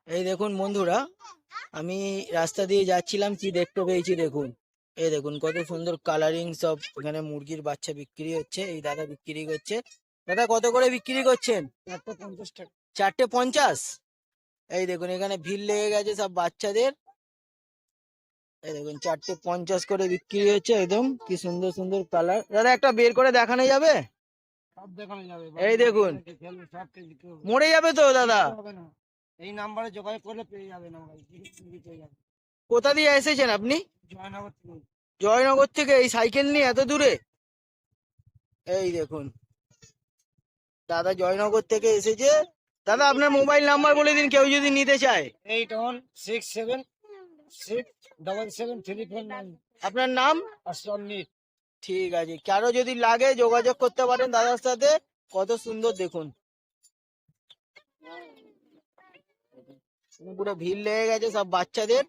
এই দেখুন বন্ধুরা, আমি রাস্তা দিয়ে যাচ্ছিলাম, কি দেখতে পেয়েছি দেখুন। এই দেখুন কত সুন্দর কালারিং সব এখানে মুরগির বাচ্চা বিক্রি হচ্ছে। এই দাদা বিক্রি করছে। দাদা কত করে বিক্রি করছেন? 450 টাকা। 450। এই দেখুন এখানে ভিড় লেগে গেছে সব বাচ্চাদের। এই দেখুন 450 করে বিক্রি হচ্ছে। একদম কি সুন্দর সুন্দর কালার। দাদা একটা বের করে দেখানো যাবে? সব দেখানো যাবে। এই দেখুন সব দিতে হবে। মরে যাবে তো দাদা। হবে না, এই নাম্বারে যোগাযোগ করলে পেয়ে যাবেন। আমরা পেয়ে যাবেন। কোথা দিয়ে এসেছেন আপনি? জয়নগর থেকে। জয়নগর থেকে এই সাইকেল নিয়ে এত দূরে? এই দেখুন দাদা জয়নগর থেকে এসেছে। দাদা আপনার মোবাইল নাম্বার বলে দিন, কেউ যদি নিতে চায়। 8167773739। আপনার নাম? আসলাম মিট। ঠিক আছে, কারো যদি লাগে যোগাযোগ করতে পারেন দাদার সাথে। কত সুন্দর দেখুন, পুরো ভিড় লেগে গেছে সব বাচ্চাদের।